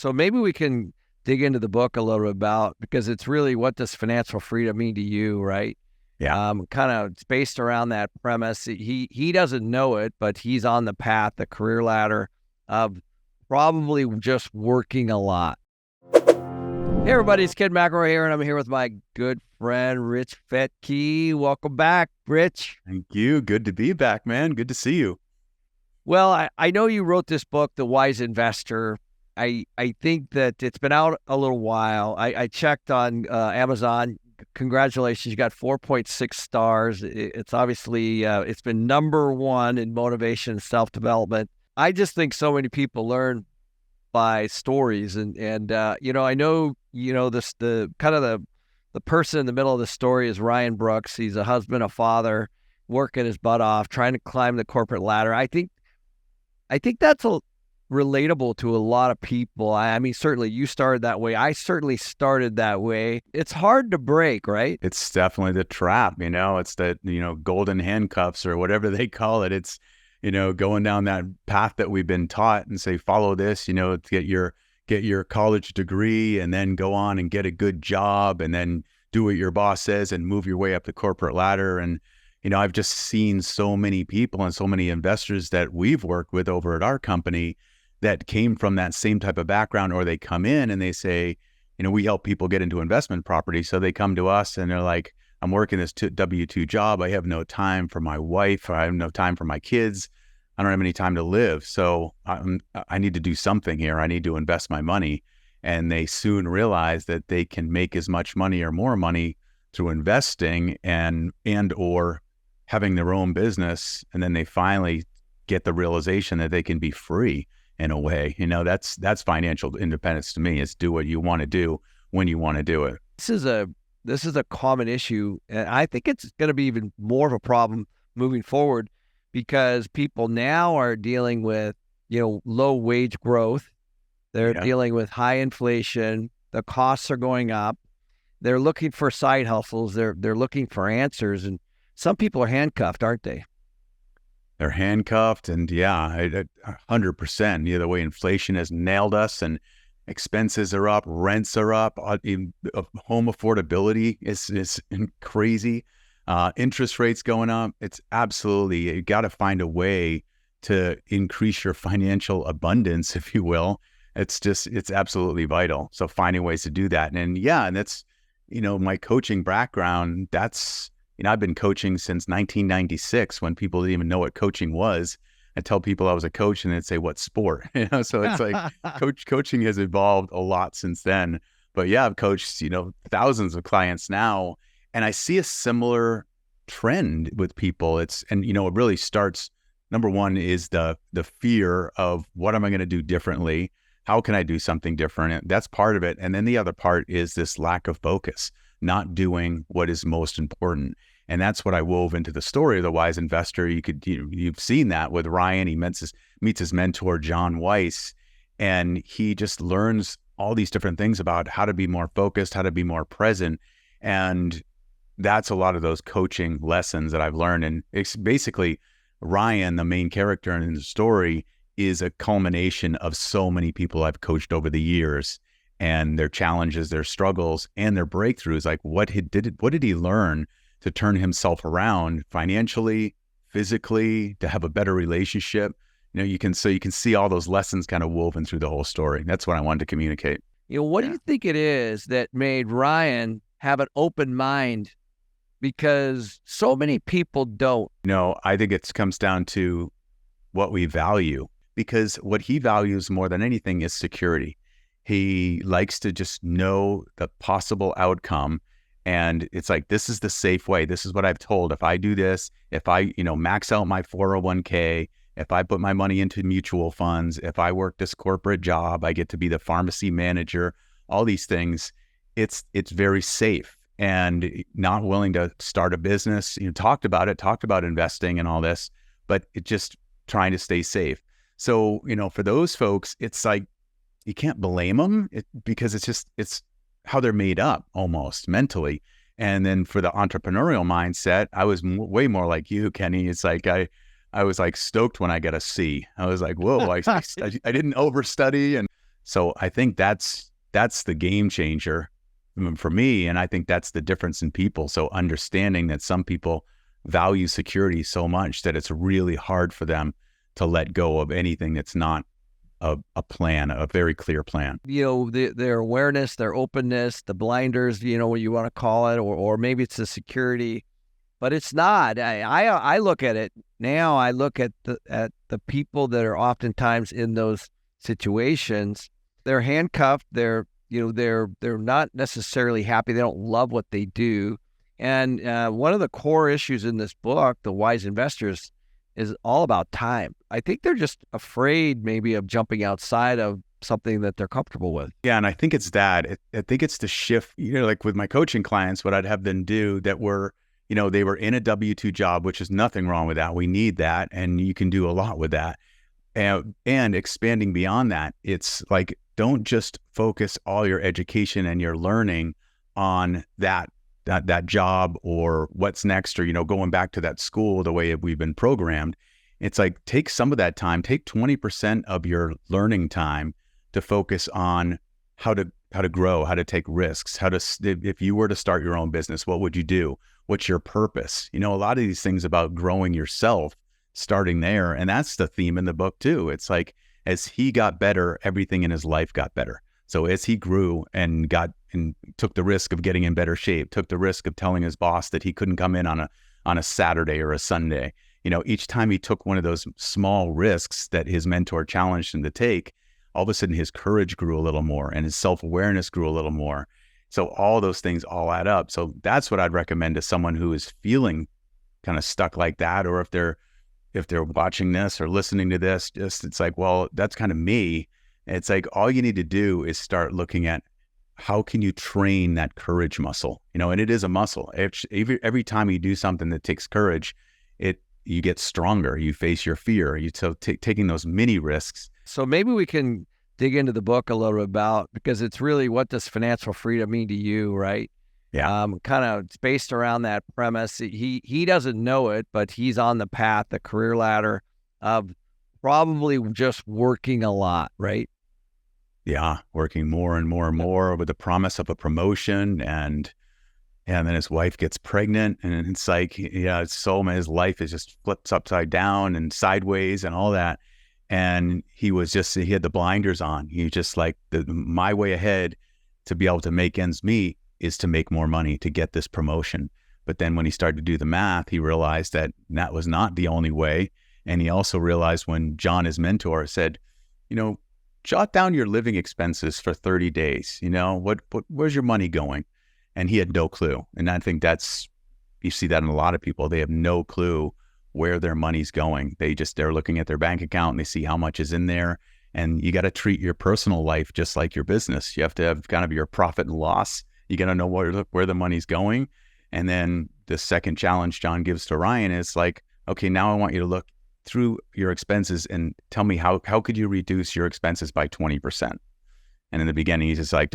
So maybe we can dig into the book a little bit about, because it's really, what does financial freedom mean to you, right? Yeah. Kind of it's based around that premise. He doesn't know it, but he's on the path, the career ladder of probably just working a lot. Hey everybody, it's Kid McElroy here, and I'm here with my good friend Rich Fettke. Welcome back, Rich. Thank you. Good to be back, man. Good to see you. Well, I know you wrote this book, The Wise Investor. I think that it's been out a little while. I checked on Amazon. Congratulations, you got 4.6 stars. It's obviously, it's been #1 in motivation and self-development. I just think so many people learn by stories, and I know, the person in the middle of the story is Ryan Brooks. He's a husband, a father, working his butt off, trying to climb the corporate ladder. I think that's relatable to a lot of people. I mean, certainly you started that way. I certainly started that way. It's hard to break, right? It's definitely the trap, It's the, golden handcuffs or whatever they call it. It's, going down that path that we've been taught and say, follow this, to get your college degree and then go on and get a good job and then do what your boss says and move your way up the corporate ladder. And, I've just seen so many people and so many investors that we've worked with over at our company that came from that same type of background, or they come in and they say, we help people get into investment property. So they come to us and they're like, I'm working this W-2 job. I have no time for my wife. I have no time for my kids. I don't have any time to live. So I need to do something here. I need to invest my money. And they soon realize that they can make as much money or more money through investing and or having their own business. And then they finally get the realization that they can be free in a way. That's financial independence to me, is do what you want to do when you want to do it. This is a common issue, and I think it's going to be even more of a problem moving forward, because people now are dealing with, low wage growth. They're dealing with high inflation. The costs are going up. They're looking for side hustles. They're looking for answers, and some people are handcuffed, aren't they? They're handcuffed, and 100%. The way inflation has nailed us, and expenses are up, rents are up, home affordability is crazy. Interest rates going up. It's absolutely, you got to find a way to increase your financial abundance, if you will. It's absolutely vital. So finding ways to do that. And that's, my coaching background, that's, I've been coaching since 1996, when people didn't even know what coaching was. I tell people I was a coach and they'd say, what sport? So it's like coaching has evolved a lot since then. But I've coached, thousands of clients now. And I see a similar trend with people. It really starts, number one is the fear of, what am I going to do differently? How can I do something different? That's part of it. And then the other part is this lack of focus, not doing what is most important. And that's what I wove into the story of The Wise Investor. You've seen that with Ryan. He meets his mentor, John Weiss, and he just learns all these different things about how to be more focused, how to be more present. And that's a lot of those coaching lessons that I've learned. And it's basically Ryan, the main character in the story, is a culmination of so many people I've coached over the years, and their challenges, their struggles, and their breakthroughs. Like what did he learn to turn himself around financially, physically, to have a better relationship? You can see all those lessons kind of woven through the whole story. That's what I wanted to communicate. What do you think it is that made Ryan have an open mind? Because so many people don't. I think it comes down to what we value, because what he values more than anything is security. He likes to just know the possible outcome. And it's like, this is the safe way. This is what I've told. If I do this, if I, max out my 401k, if I put my money into mutual funds, if I work this corporate job, I get to be the pharmacy manager, all these things, it's very safe. And not willing to start a business, talked about investing and all this, but it just trying to stay safe. So, for those folks, it's like, you can't blame them because it's how they're made up almost mentally. And then for the entrepreneurial mindset, I was way more like you, Kenny. It's like, I was like stoked when I got a C. I was like, whoa, I didn't overstudy. And So I think that's the game changer for me. And I think that's the difference in people. So understanding that some people value security so much that it's really hard for them to let go of anything that's not a plan, a very clear plan. Their awareness, their openness, the blinders, what you want to call it, or maybe it's the security, but it's not. I look at it now. I look at the people that are oftentimes in those situations. They're handcuffed. They're not necessarily happy. They don't love what they do. And one of the core issues in this book, The Wise Investors, is all about time. I think they're just afraid maybe of jumping outside of something that they're comfortable with. Yeah, and I think it's that. I think it's the shift, like with my coaching clients, what I'd have them do that were, they were in a W-2 job, which is nothing wrong with that. We need that, and you can do a lot with that. And expanding beyond that, it's like, don't just focus all your education and your learning on that job or what's next, or, going back to that school the way we've been programmed. It's like, take some of that time, take 20% of your learning time to focus on how to grow, how to take risks, if you were to start your own business, what would you do? What's your purpose? A lot of these things about growing yourself, starting there. And that's the theme in the book too. It's like, as he got better, everything in his life got better. So as he grew and took the risk of getting in better shape, took the risk of telling his boss that he couldn't come in on a Saturday or a Sunday, each time he took one of those small risks that his mentor challenged him to take, all of a sudden his courage grew a little more and his self-awareness grew a little more. So all those things all add up. So that's what I'd recommend to someone who is feeling kind of stuck like that, or if they're watching this or listening to this, it's like, well, that's kind of me. It's like, all you need to do is start looking at how can you train that courage muscle, and it is a muscle. Every time you do something that takes courage, you get stronger. You face your fear. Taking those mini risks. So maybe we can dig into the book a little bit about, because it's really, what does financial freedom mean to you, right? Yeah. Kind of it's based around that premise. He doesn't know it, but he's on the path, the career ladder of probably just working a lot, right? Yeah, working more and more and more with the promise of a promotion, and then his wife gets pregnant, and it's like, his life is just flips upside down and sideways and all that. And he had the blinders on. He just like, my way ahead to be able to make ends meet is to make more money, to get this promotion. But then when he started to do the math, he realized that was not the only way. And he also realized when John, his mentor, said, jot down your living expenses for 30 days. Where's your money going? And he had no clue. And I think you see that in a lot of people. They have no clue where their money's going. They're looking at their bank account and they see how much is in there. And you got to treat your personal life just like your business. You have to have kind of your profit and loss. You got to know where the money's going. And then the second challenge John gives to Ryan is like, okay, now I want you to look through your expenses and tell me how could you reduce your expenses by 20%? And in the beginning, he's just like,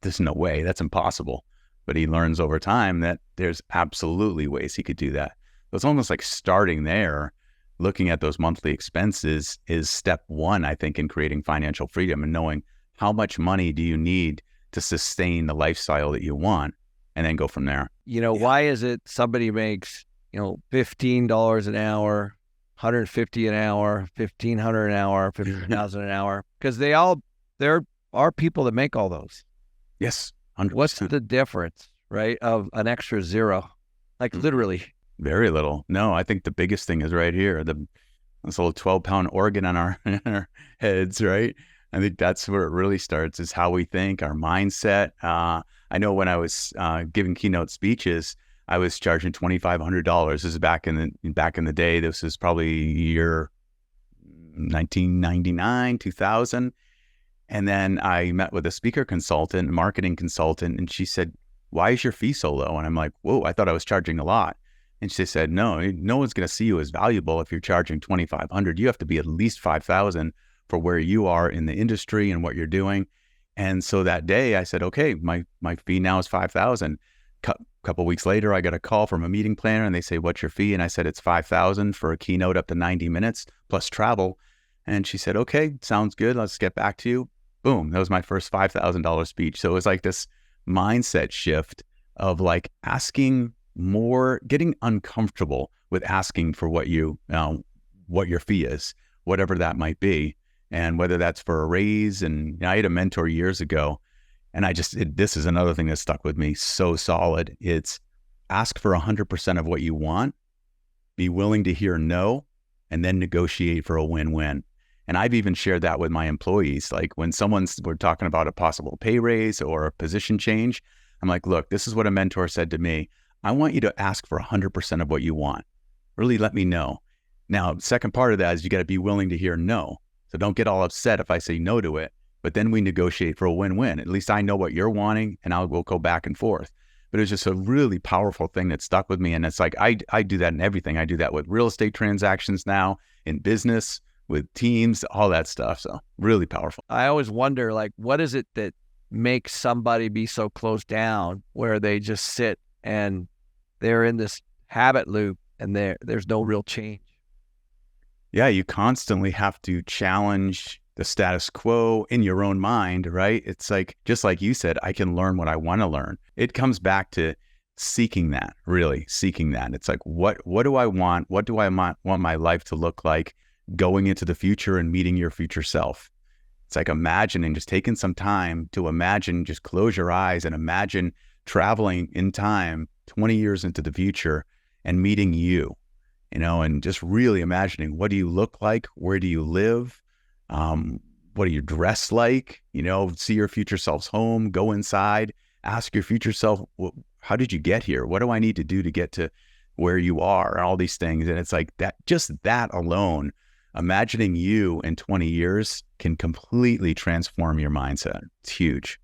there's no way, that's impossible. But he learns over time that there's absolutely ways he could do that. So it's almost like starting there, looking at those monthly expenses is step one, I think, in creating financial freedom, and knowing how much money do you need to sustain the lifestyle that you want, and then go from there. Why is it somebody makes, $15 an hour, $150 an hour, $1,500 an hour, $50,000 an hour? Because there are people that make all those. Yes, 100%. What's the difference, right, of an extra zero? Like literally. Very little. No, I think the biggest thing is right here, this little 12-pound organ on our heads, right? I think that's where it really starts, is how we think, our mindset. I know when I was giving keynote speeches, I was charging $2,500. This is back in the day. This is probably year 1999, 2000. And then I met with a speaker consultant, marketing consultant, and she said, "Why is your fee so low?" And I'm like, "Whoa, I thought I was charging a lot." And she said, no one's going to see you as valuable if you're charging $2,500. You have to be at least $5,000 for where you are in the industry and what you're doing. And so that day I said, okay, my fee now is $5,000. Couple weeks later, I got a call from a meeting planner and they say, "What's your fee?" And I said, "It's $5,000 for a keynote up to 90 minutes plus travel." And she said, "Okay, sounds good. Let's get back to you." boom, that was my first $5,000 speech. So it was like this mindset shift of like asking more, getting uncomfortable with asking for what your fee is, whatever that might be. And whether that's for a raise. And I had a mentor years ago, and this is another thing that stuck with me so solid. It's ask for 100% of what you want, be willing to hear no, and then negotiate for a win-win. And I've even shared that with my employees. Like when we're talking about a possible pay raise or a position change, I'm like, look, this is what a mentor said to me. I want you to ask for 100% of what you want. Really let me know. Now, the second part of that is you got to be willing to hear no. So don't get all upset if I say no to it, but then we negotiate for a win-win. At least I know what you're wanting, and we'll go back and forth. But it's just a really powerful thing that stuck with me. And it's like, I do that in everything. I do that with real estate transactions now, in business, with teams, all that stuff. So really powerful. I always wonder, like, what is it that makes somebody be so closed down where they just sit and they're in this habit loop and there's no real change? Yeah, you constantly have to challenge the status quo in your own mind, right? It's like, just like you said, I can learn what I want to learn. It comes back to seeking that, really seeking that. It's like, what do I want? What do I want my life to look like going into the future and meeting your future self? It's like imagining, just taking some time to imagine, just close your eyes and imagine traveling in time 20 years into the future and meeting you, and just really imagining, what do you look like? Where do you live? What do you dress like? See your future self's home, go inside, ask your future self, how did you get here? What do I need to do to get to where you are? And all these things. And it's like that, just that alone, imagining you in 20 years can completely transform your mindset. It's huge.